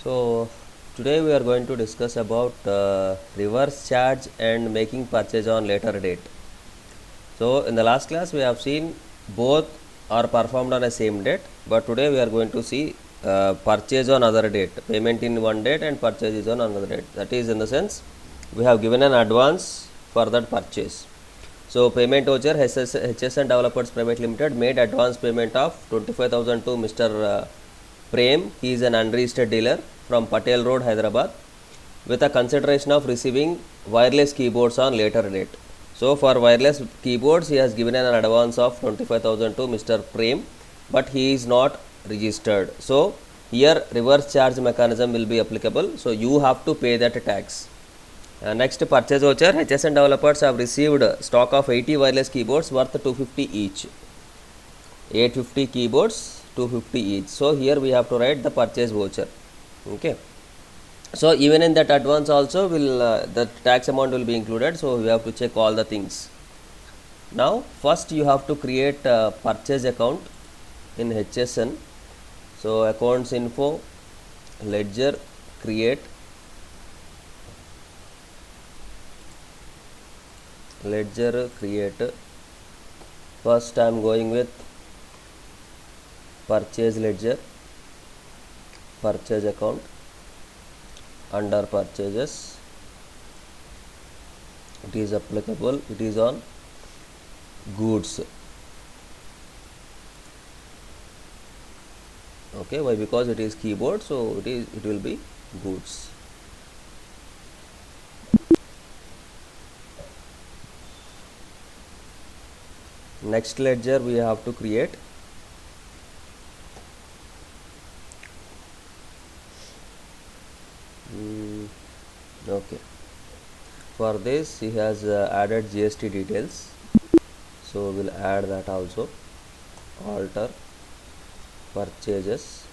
So today we are going to discuss about reverse charge and making purchase on later date. So in the last class we have seen both are performed on a same date, but today we are going to see purchase on other date, payment in one date and purchase is on another date. That is, in the sense we have given an advance for that purchase. So payment voucher HSN Developers Private Limited made advance payment of 25,000 to Mr. Prem. He is an unregistered dealer from Patel Road, Hyderabad, with a consideration of receiving wireless keyboards on later date. So for wireless keyboards, he has given an advance of 25,000 to Mr. Prem, but he is not registered. So here reverse charge mechanism will be applicable. So you have to pay that tax. Next, purchase voucher. HSN Developers have received stock of 80 wireless keyboards worth 250 each. 850 keyboards, 250 each. So here we have to write the purchase voucher. Okay. So even in that advance also will the tax amount will be included. So we have to check all the things. Now first you have to create a purchase account in HSN. So accounts info, ledger, create. Ledger, create. First I am going with purchase ledger, purchase account. Under purchases it is applicable, it is on goods. Okay, why? Because it is keyboard, so it will be goods. Next ledger we have to create okay. For this he has added GST details, so we'll add that also. Alter purchases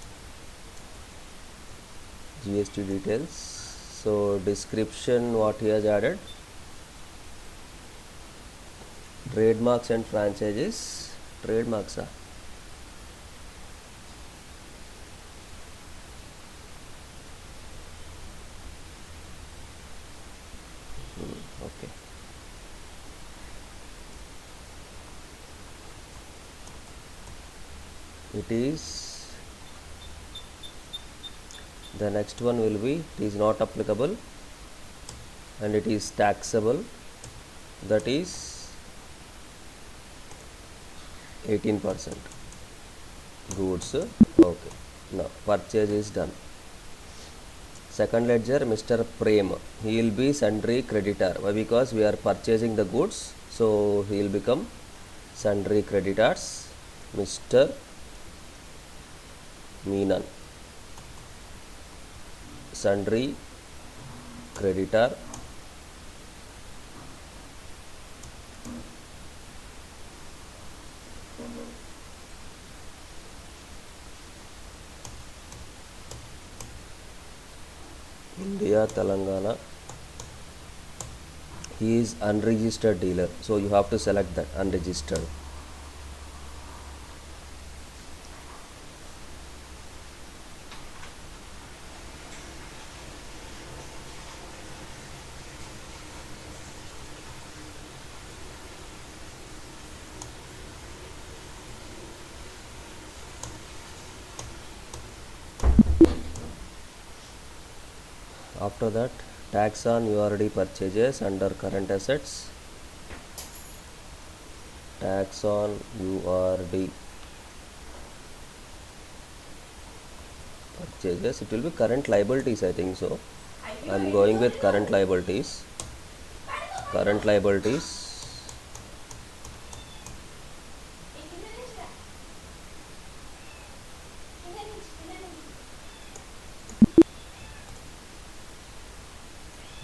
GST details. So description, what he has added, trademarks and franchises. Trademarks are okay. It is, the next one will be, it is not applicable and it is taxable, that is 18%. Goods. Okay, now purchase is done. Second ledger, Mr. Prem, he will be sundry creditor. Why? Because we are purchasing the goods, so he will become sundry creditors. Mr. Meenan, sundry creditor. India, Telangana. He is unregistered dealer, so you have to select that, unregistered. After that, tax on URD purchases under current assets. Tax on URD purchases, it will be current liabilities, I think so. I am going with current liabilities. Current liabilities.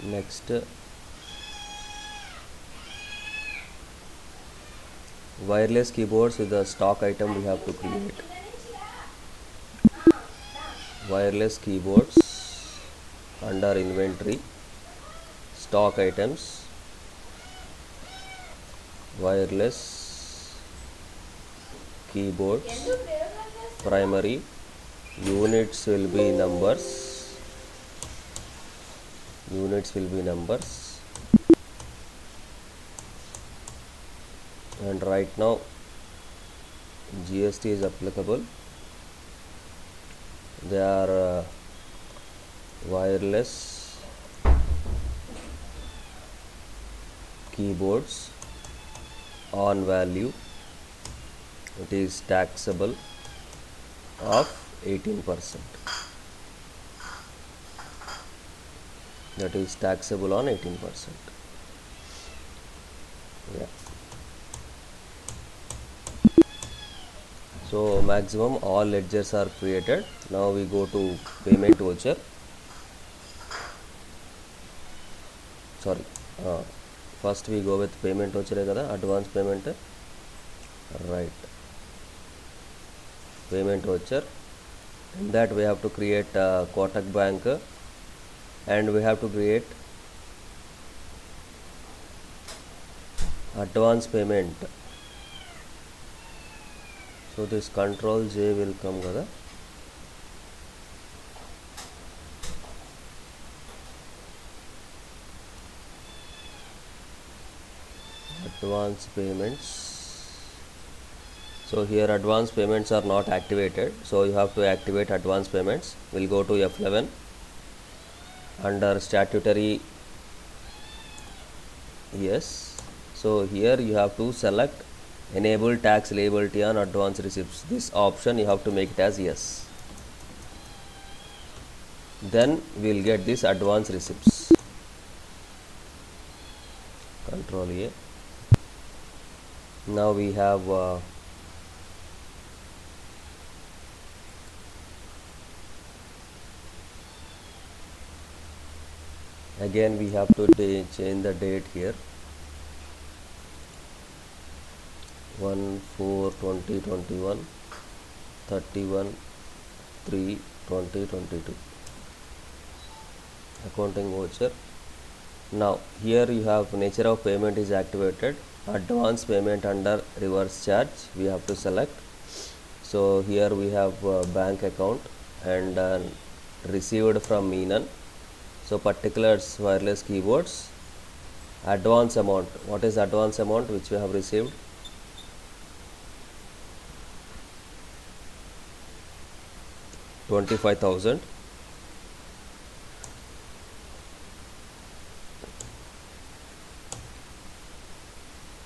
Next, wireless keyboards is the stock item we have to create. Wireless keyboards under inventory, stock items, wireless keyboards, primary, units will be numbers, units will be numbers, and right now GST is applicable. They are wireless keyboards on value, it is taxable of 18%. That is taxable on 18%. Yeah. So maximum all ledgers are created. Now we go to payment voucher. Sorry. First we go with payment voucher kada, advance payment. Right. Payment voucher. In that we have to create Kotak Bank, and we have to create advance payment. So this control J will come kada. Advance payments. So here advance payments are not activated, so you have to activate advance payments. We'll go to F11 under statutory. Yes. So here you have to select enable tax liability on advance receipts. This option you have to make it as yes. Then we'll get this advance receipts. Control A. Now we have again we have to change the date here. 1/4/2021, 31/3/2022. Accounting voucher. Now here you have nature of payment is activated. Advance payment under reverse charge we have to select. So here we have bank account and received from Meenan. So particulars wireless keyboards. Advance amount. What is advance amount which we have received? $25,000.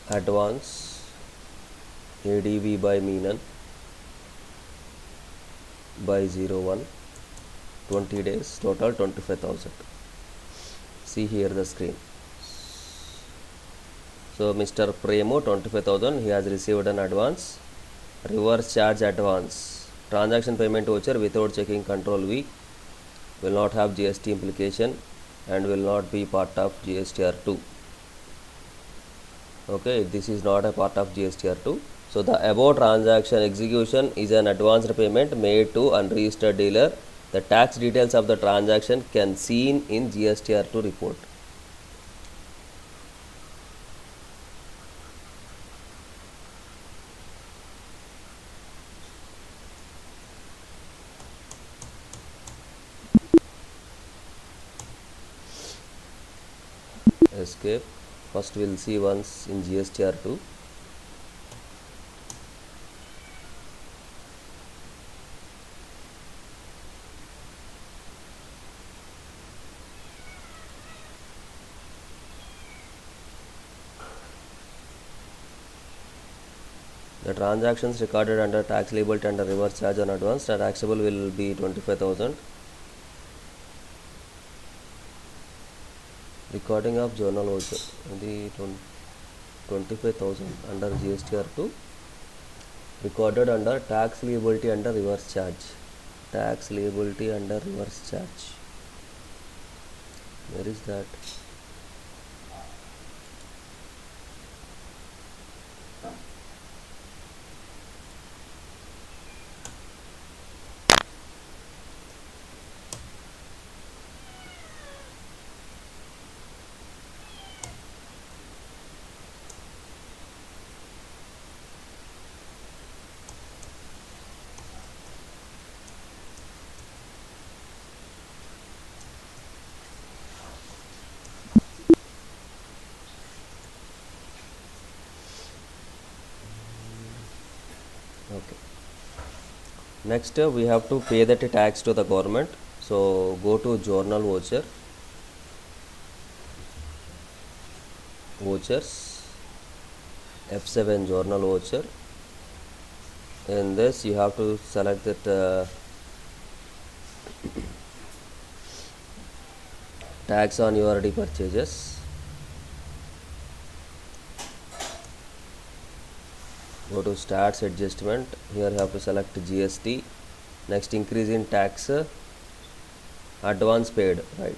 Advance ADV by Meenan by 01, 20 days, total 25,000. See here the screen. So Mr. Premo 25,000 he has received an advance. Reverse charge advance. Transaction payment voucher without checking control V will not have GST implication and will not be part of GSTR2. Okay, this is not a part of GSTR2. So the above transaction execution is an advanced payment made to unregistered dealer. The tax details of the transaction can seen in GSTR2 report. Escape. First we'll see once in GSTR2. The transactions recorded under tax liability under reverse charge on advance taxable will be 25,000. Recording of journal voucher the 25,000 under GSTR2 recorded under tax liability under reverse charge. Tax liability under reverse charge. Where is that? Next we have to pay that tax to the government. So go to journal vouchers, F7 journal voucher. In this you have to select that tax on URD purchases. Go to stats adjustment. Here you have to select GST. Next, increase in tax, advance paid, right?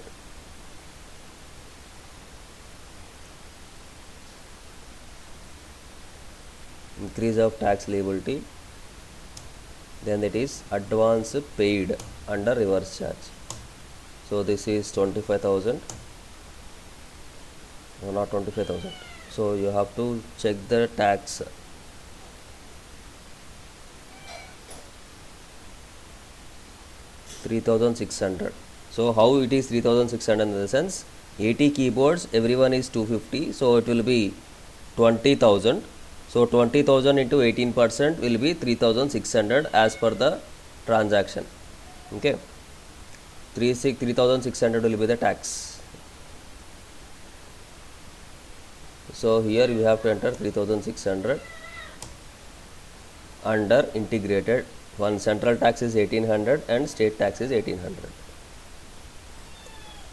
Increase of tax liability, then it is advance paid under reverse charge. So this is 25,000, no, not 25,000. So you have to check the tax. $3,600. So how it is 3,600 in the sense 80 keyboards, everyone is 250, so it will be 20,000. So 20,000 into 18% will be 3,600 as per the transaction. Okay, 3,600 will be the tax. So here we have to enter 3,600 under integrated. One central tax is 1800 and state tax is 1800.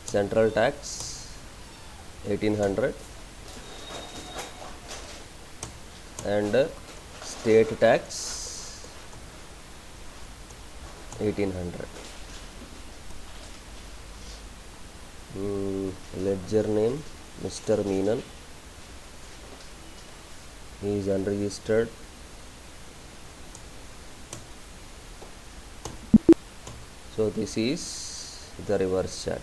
Central tax 1800 and state tax 1800. Ledger name Mr. Meenan. He is unregistered. So this is the reverse charge.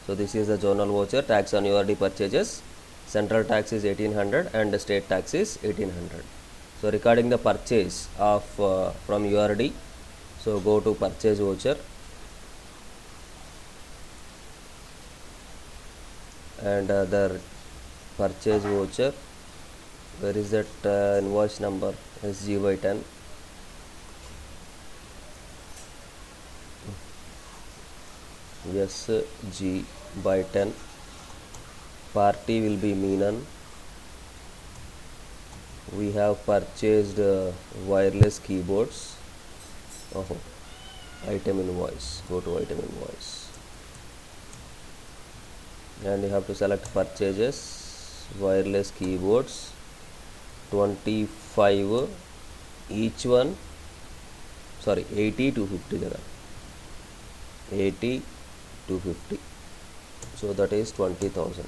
So this is the journal voucher, tax on URD purchases. Central tax is 1800 and the state tax is 1800. So recording the purchase of from URD. So go to purchase voucher and the purchase voucher. Where is that invoice number? SG/10. SG/10. Party will be Meenan. We have purchased wireless keyboards. Item invoice. Go to item invoice and you have to select purchases, wireless keyboards, 25 each one. Sorry, 80 to 50 jagah. 80 to 50. So that is 20,000.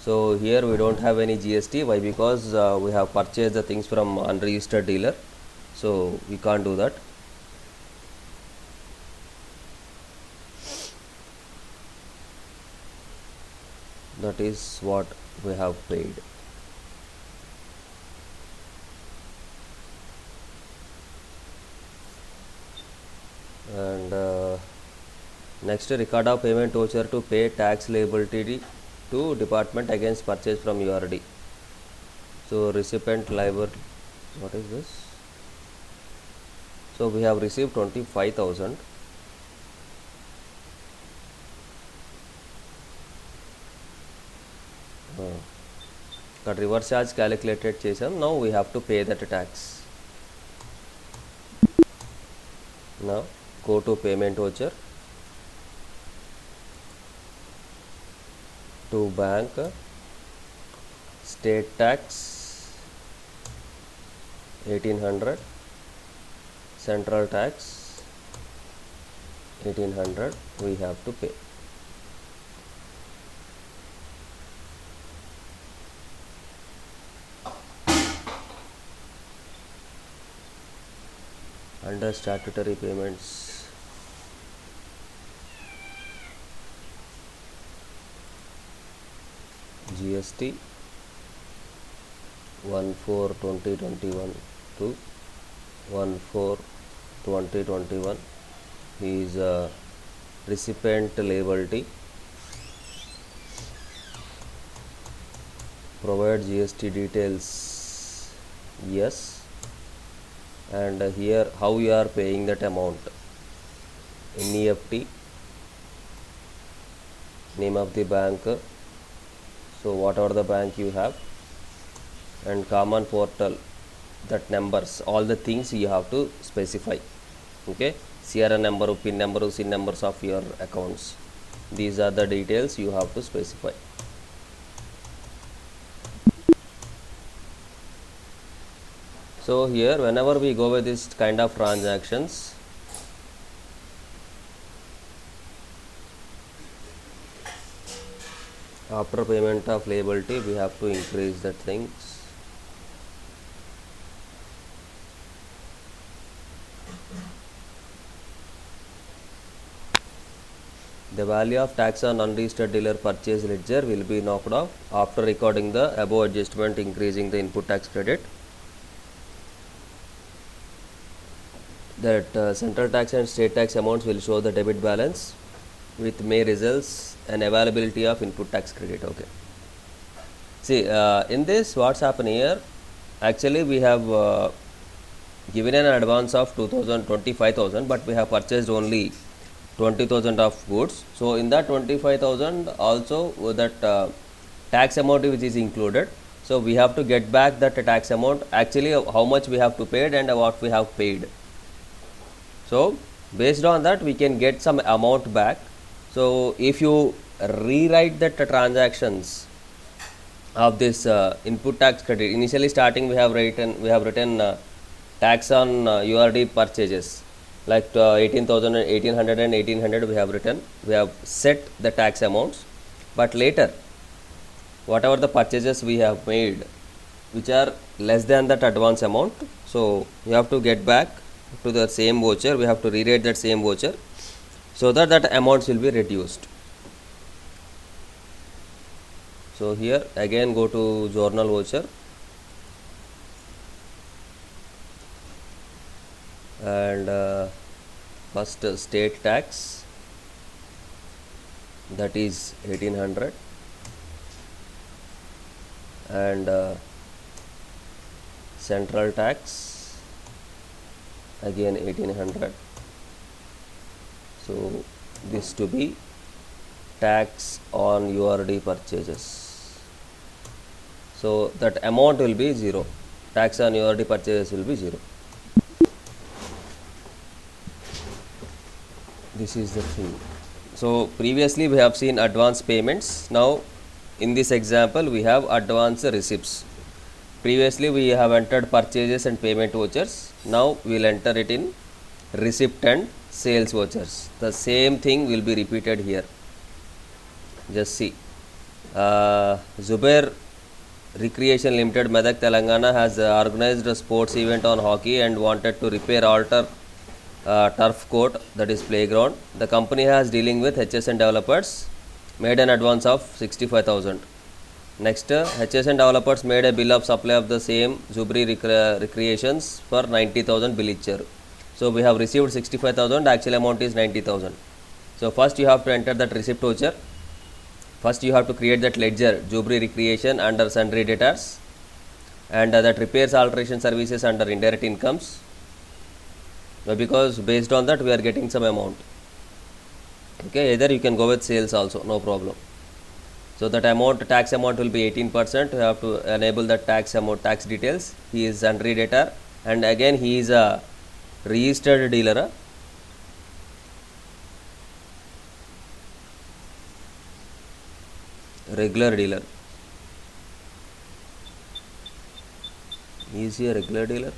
So here we don't have any GST. Why? Because we have purchased the things from unregistered dealer. So we can't do that. That is what we have paid. And next, record of payment voucher to pay tax liability to department against purchase from URD. So recipient liability, what is this? So we have received 25,000. Reverse charge calculated chesam. Now we have to pay that tax. Now go to payment voucher, to bank, state tax 1800, central tax 1800 we have to pay. Under statutory payments, GST 1/4/2021 to 1/4/2021 is recipient liability. Provide GST details, yes. and here how you are paying that amount. NEFT, name of the bank, so whatever the bank you have, and common portal, that numbers, all the things you have to specify. Okay, CRN number, PIN number, SIN numbers of your accounts, these are the details you have to specify. So here whenever we go with this kind of transactions, after payment of liability we have to increase that things. The value of tax on unregistered dealer purchase ledger will be knocked off after recording the above adjustment, increasing the input tax credit. That central tax and state tax amounts will show the debit balance with may results and availability of input tax credit. Okay. See, in this what's happened here, actually we have given an advance of 25,000, but we have purchased only 20,000 of goods. So in that 25,000 also that tax amount which is included. So we have to get back that tax amount, actually how much we have to pay and what we have paid. So based on that we can get some amount back. So if you rewrite that transactions of this input tax credit, initially starting we have written tax on URD purchases like 18,000 and 1800 and 1800 we have written, we have set the tax amounts, but later whatever the purchases we have made which are less than that advance amount, so you have to get back to the same voucher, we have to rewrite that same voucher so that that amounts will be reduced. So here again go to journal voucher and first state tax, that is 1800, and central tax again 1800. So this to be tax on URD purchases, so that amount will be 0, tax on URD purchases will be 0. This is the thing. So previously we have seen advance payments, now in this example we have advance receipts. Previously we have entered purchases and payment vouchers, now we will enter it in receipt and sales vouchers. The same thing will be repeated here. Just see, Zubair Recreation Limited, Medak, Telangana has organized a sports event on hockey and wanted to repair alter turf court, that is playground. The company has dealing with HSN developers, made an advance of 65,000. Next, HSN developers made a bill of supply of the same Zubri Recreations for 90,000 bill each. So we have received 65,000, actual amount is 90,000. So first you have to enter that receipt voucher. First you have to create that ledger Zubri Recreation under sundry debtors, and that repairs alteration services under indirect incomes, because based on that we are getting some amount. Okay, either you can go with sales also, no problem. So that amount, tax amount will be 18%. You have to enable that tax amount, tax details. He is sundry debtor, and again he is a registered dealer. Regular dealer. Is he a regular dealer?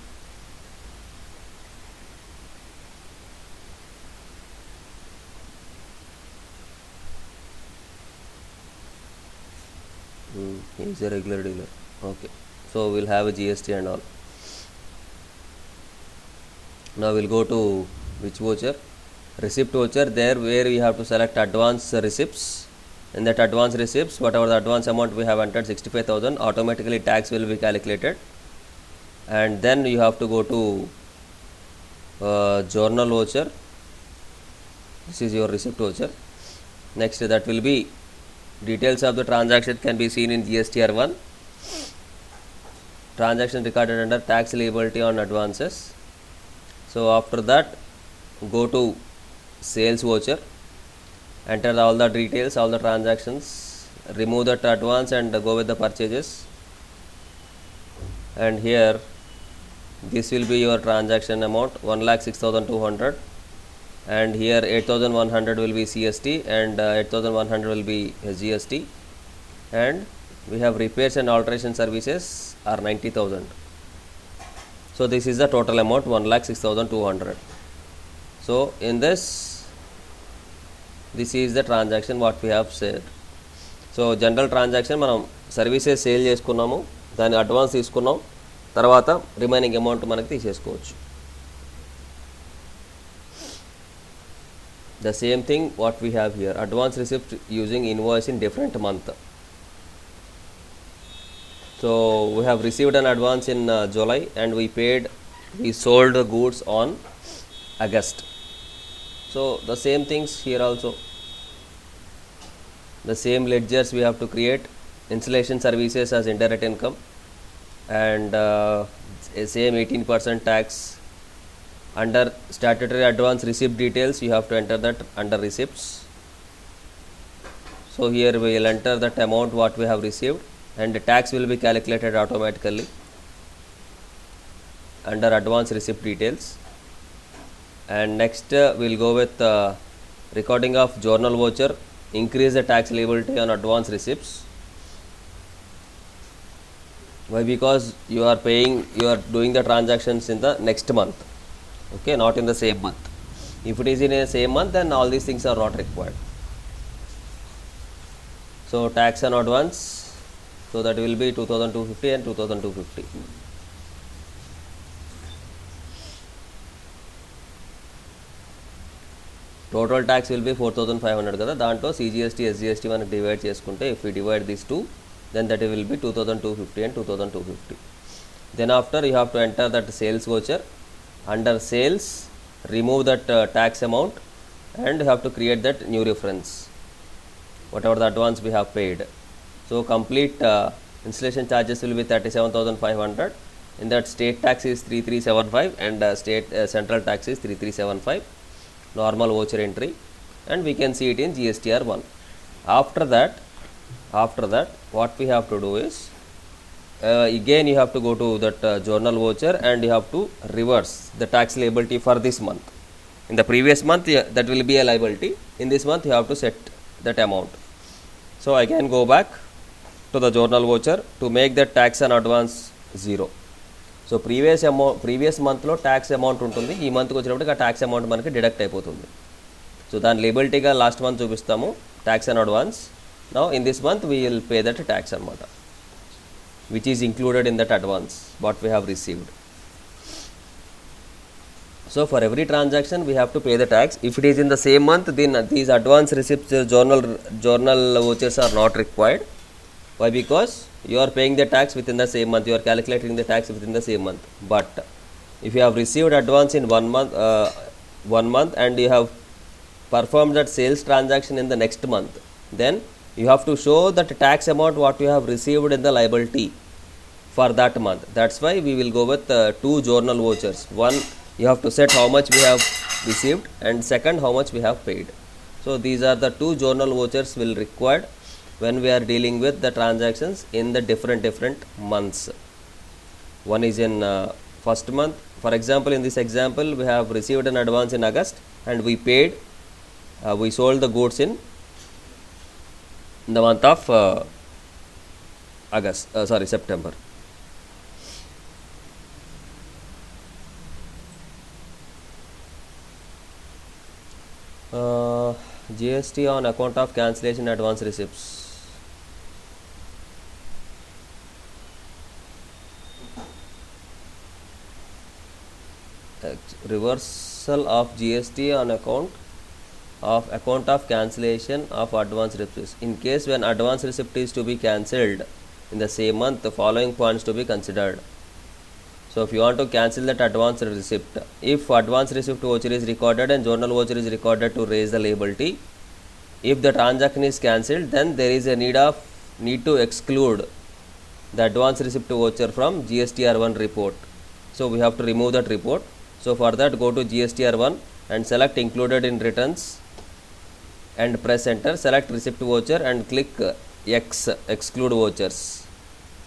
He is a regular dealer. Okay, so we'll have a GST and all. Now we'll go to which voucher? Receipt voucher. There where we have to select advance receipts. In that advance receipts, whatever the advance amount we have entered 65,000, automatically tax will be calculated, and then you have to go to journal voucher. This is your receipt voucher. Next, that will be details of the transaction can be seen in GSTR 1. Transaction recorded under tax liability on advances. So after that, go to sales voucher, enter all the details, all the transactions, remove that advance and go with the purchases. And here this will be your transaction amount 1,06,200, and here 8,100 will be CST and 8,100 will be GST, and we have repairs and alteration services are 90,000. So this is the total amount 1,06,200. So in this is the transaction what we have said. So general transaction మనం services sale చేసుకున్నాము, దాని advance తీసుకున్నాం, తర్వాత remaining amount మనకి తీసేసుకోవచ్చు. The same thing what we have here, advance receipt using invoice in different month. So we have received an advance in July and we sold the goods on August. So the same things here also, the same ledgers we have to create, installation services as indirect income, and same 18% tax. Under statutory advance receipt details you have to enter that under receipts. So here we will enter that amount what we have received, and the tax will be calculated automatically under advance receipt details. And next we will go with recording of journal voucher, increase the tax liability on advance receipts. Why? Because you are doing the transactions in the next month, okay, not in the same month. If it is in the same month, then all these things are not required. So tax on advance, so that will be 2,250 and 2,250. Total tax will be 4,500 కదా, దాంట్లో CGST SGST మనకి divide చేసుకుంటే, if we divide these two, then that will be 2,250 and 2,250. Then after you have to enter that sales voucher. Under sales, remove that tax amount and you have to create that new reference, whatever the advance we have paid. So complete installation charges will be 37,500. In that state tax is 3,375 and state central tax is 3,375. Normal voucher entry, and we can see it in GSTR 1. After that what we have to do is again you have to go to that journal voucher and you have to reverse the tax liability for this month. In the previous month that will be a liability, in this month you have to set that amount. So again go back to the journal voucher to make the tax and advance 0. So previous మంత్లో tax amount ఉంటుంది, ఈ మంత్కి వచ్చినప్పటికి ఆ tax amount మనకి deduct అయిపోతుంది. So దాని లేబిలిటీగా లాస్ట్ మంత్ చూపిస్తాము tax and advance. Now in this month we will pay that tax అనమాట, which is included in that advance what we have received. So for every transaction we have to pay the tax. If it is in the same month, then these advance receipts journal vouchers are not required. Why? Because you are paying the tax within the same month, you are calculating the tax within the same month. But if you have received advance in one month and you have performed that sales transaction in the next month, then you have to show that tax amount what you have received in the liability for that month. That's why we will go with two journal vouchers. One, you have to set how much we have received, and second, how much we have paid. So these are the two journal vouchers will required when we are dealing with the transactions in the different months. One is in first month. For example, in this example we have received an advance in August and we sold the goods in the month of September. GST on account of cancellation advance receipts. Reversal of GST on account of cancellation of advance receipts. In case when advance receipt is to be cancelled in the same month, the following points to be considered. So if you want to cancel that advance receipt, if advance receipt voucher is recorded and journal voucher is recorded to raise the liability, if the transaction is cancelled, then there is a need to exclude the advance receipt voucher from GSTR 1 report. So we have to remove that report So for that, go to GSTR1 and select included in returns and press enter. Select receipt voucher and click X, exclude vouchers.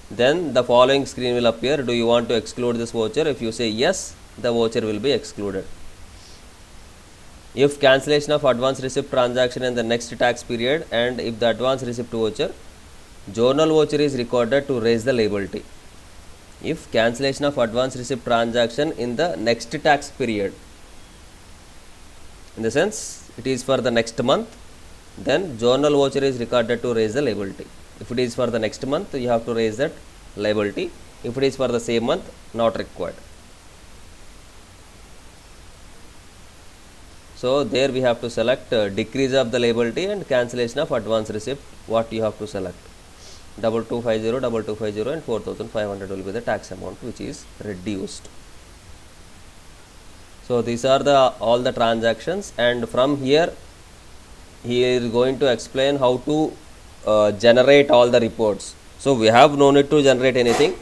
Then the following screen will appear. Do you want to exclude this voucher? If you say yes, the voucher will be excluded. If cancellation of advance receipt transaction in the next tax period, and if the advance receipt voucher, journal voucher is recorded to raise the liability. If cancellation of advance receipt transaction in the next tax period, in the sense it is for the next month, then journal voucher is recorded to raise the liability. If it is for the next month, you have to raise that liability. If it is for the same month, not required. So there we have to select decrease of the liability and cancellation of advance receipt. What you have to select? 2250, 2250 and 4500 will be the tax amount which is reduced. So these are all the transactions, and from here he is going to explain how to generate all the reports. So we have no need to generate anything.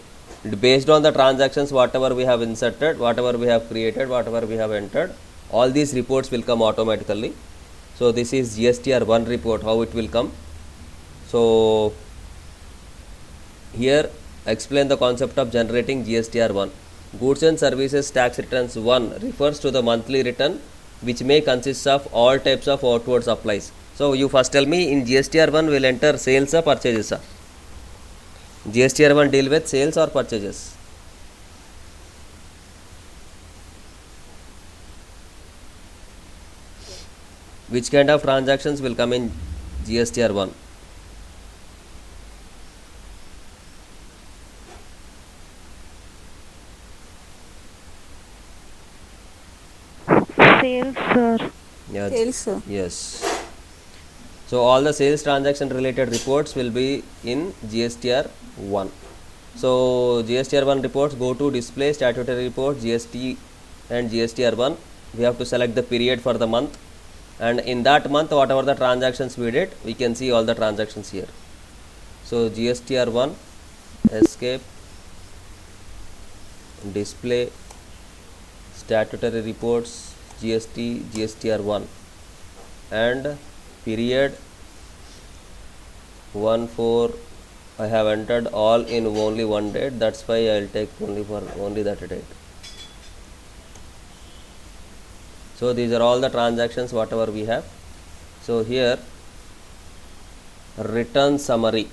Based on the transactions, whatever we have inserted, whatever we have created, whatever we have entered, all these reports will come automatically. So this is GSTR1 report, how it will come. So here explain the concept of generating GSTR1. Goods and services tax returns 1 refers to the monthly return which may consist of all types of outward supplies. So you first tell me, in GSTR1 will enter sales or purchases? GSTR1 deal with sales or purchases? Which kind of transactions will come in GSTR1? Sales, sir. Yes. Sales, sir. Yes. So all the sales transaction related reports will be in GSTR1. So GSTR1 reports, go to display statutory report, GST and GSTR1. We have to select the period for the month, and in that month whatever the transactions we did, we can see all the transactions here. So GSTR1, escape, display statutory reports, GST, GSTR1, and period 1/4. I have entered all in only one date, that's why I will take only for only that date. So these are all the transactions whatever we have. So here return summary,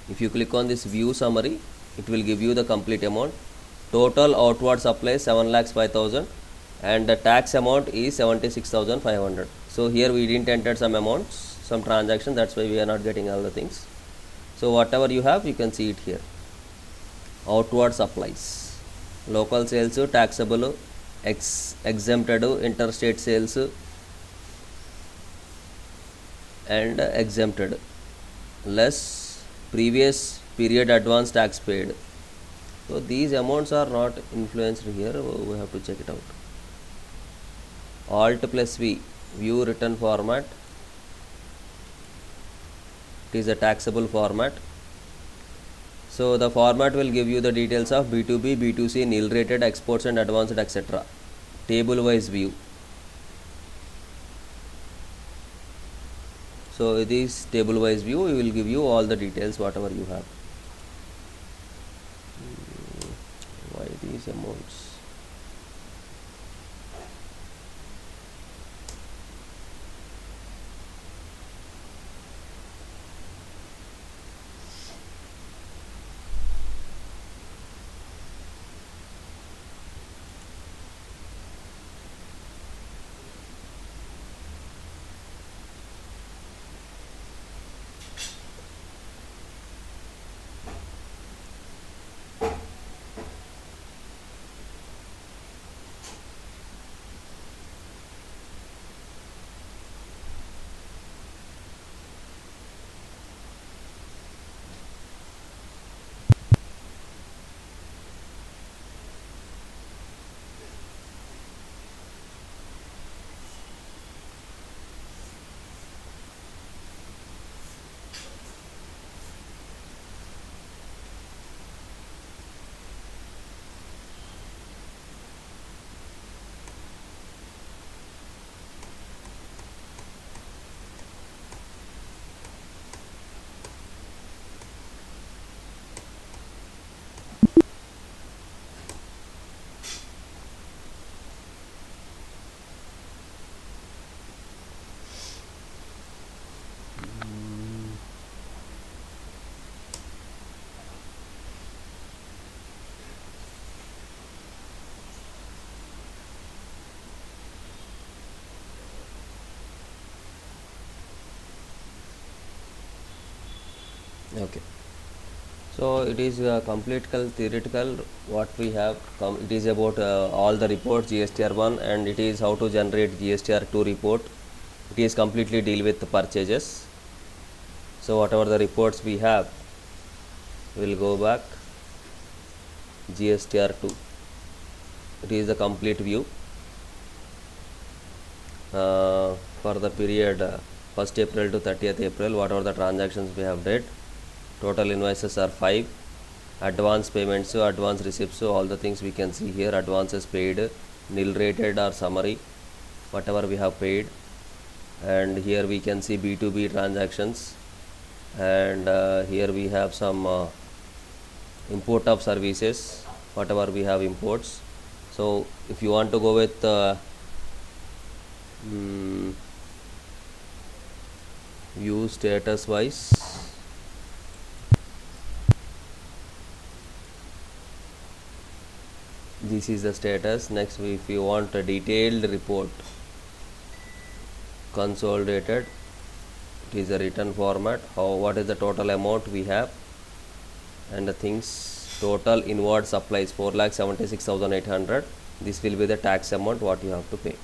if you click on this view summary, it will give you the complete amount. Total outward supply 7,05,000 and the tax amount is 76,500. So here we didn't enter some amounts, some transactions, that's why we are not getting all the things. So whatever you have, you can see it here. Outward supplies, local sales, taxable, exempted, interstate sales and exempted, less previous period advance tax paid. So these amounts are not influenced here, we have to check it out. Alt plus V, view return format, it is a taxable format. So the format will give you the details of B2B, B2C, nil rated, exports and advanced, etc. Table wise view. So it is table wise view, we will give you all the details whatever you have. Why these amounts? Okay. So it is complete theoretical what we have it is about all the reports GSTR1, and it is how to generate GSTR2 report. It is completely deal with the purchases. So whatever the reports we have, we'll go back GSTR2. It is the complete view for the period 1st April to 30th April. Whatever the transactions we have did, total invoices are 5. Advance payments, advance receipts, all the things we can see here. Advances paid, nil rated or summary, whatever we have paid. And here we can see B2B transactions, and here we have some import of services, whatever we have imports. So if you want to go with view status wise, this is the status. Next, if you want a detailed report, consolidated, it is a written format, what is the total amount we have, and the things, total inward supplies 4,76,800. This will be the tax amount what you have to pay.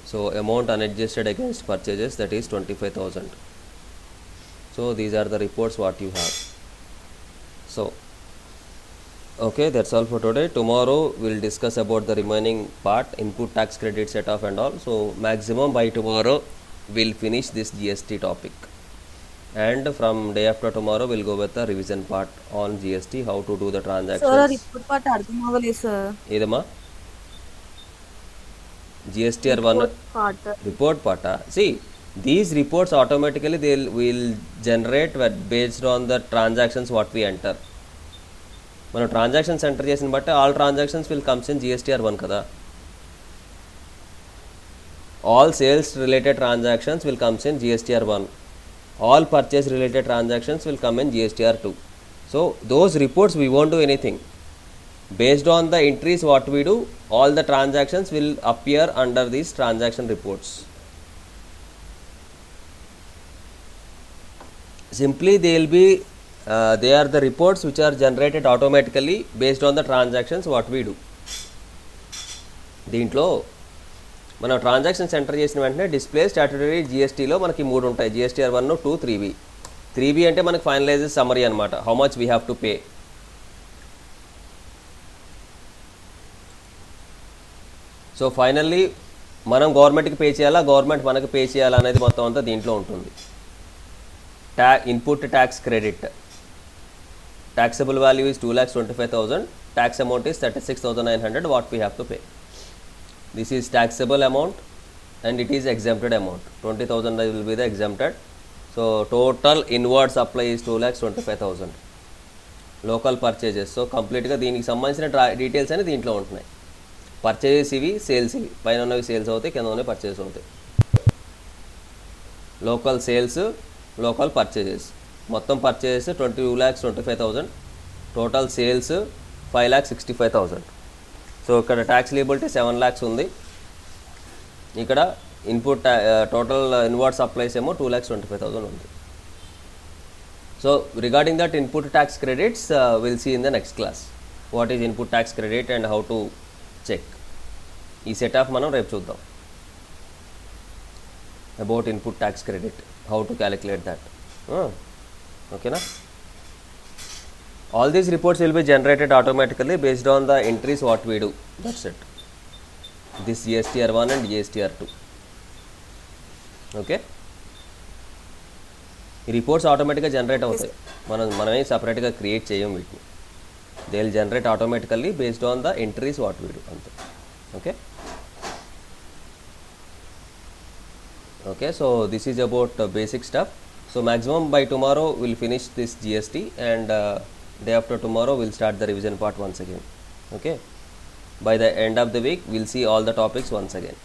So amount unadjusted against purchases, that is 25,000. So these are the reports what you have. So okay, that's all for today. Tomorrow we'll discuss about the remaining part, input tax credit set off and all. So maximum by tomorrow we'll finish this GST topic, and from day after tomorrow we'll go with the revision part on GST, how to do the transactions. Sir, report part అర్థం అవ్వలేదు sir. ఏదమ్మా GSTR1 report part. See, these reports automatically will generate based on the transactions what we enter. మనం transactions enter చేసిన బట్టి all transactions will comes in GSTR1 కదా. All sales related transactions will comes in GSTR1. All purchase related transactions will come in GSTR2. So those reports we won't do anything. Based on the entries what we do, all the transactions will appear under these transaction reports. Simply they will be they are the reports which are generated automatically based on the transactions what we do. దీంట్లో మనం transactions enter చేసిన వెంటనే display statutory జిఎస్టీలో మనకి 3 ఉంటాయి, GSTR1, 2, 3B. 3B అంటే మనకి finalises summary అనమాట, how much we have to pay. So finally మనం గవర్నమెంట్కి పే చేయాలా, గవర్నమెంట్ మనకి పే చేయాలా అనేది మొత్తం అంతా దీంట్లో ఉంటుంది. Input tax credit, taxable value is 2,25,000, tax amount is 36,900 what we have to pay. This is taxable amount and it is exempted amount. 20,000 will be the exempted. So total inward supply is 2,25,000. Local purchases, so complete గా దీనికి సంబంధించిన details అని దీంట్లో ఉంటున్నాయి. Purchases ఇవి, sales ఇవి, పైన ఉన్నవి సేల్స్ అవుతాయి, కింద ఉన్నవి పర్చేజెస్ అవుతాయి. లోకల్ సేల్స్, లోకల్ పర్చేజెస్, మొత్తం పర్చేజెస్ 2,25,000, టోటల్ సేల్స్ 5,65,000. సో ఇక్కడ ట్యాక్స్ లియబిలిటీ 7 lakhs ఉంది. ఇక్కడ ఇన్పుట్ టోటల్ ఇన్వర్డ్ సప్లైస్ ఏమో 2,25,000 ఉంది. So regarding that input tax credits will see in the next class. What is input tax credit and how to check. ఈ set of మనం రేపు చూద్దాం. About input tax credit, how to calculate that. Okay na? All these reports will be generated automatically based on the entries what we do. That's it. This GSTR1 and GSTR2. Okay. ఈ reports ఆటోమేటిక్గా generate అవుతాయి, మనమే సపరేట్గా create చేయం వీటిని. They will generate automatically based on the entries what we do అంతే. Okay okay so this is about basic stuff. So maximum by tomorrow we'll finish this GST, and day after tomorrow we'll start the revision part once again. Okay, by the end of the week we'll see all the topics once again.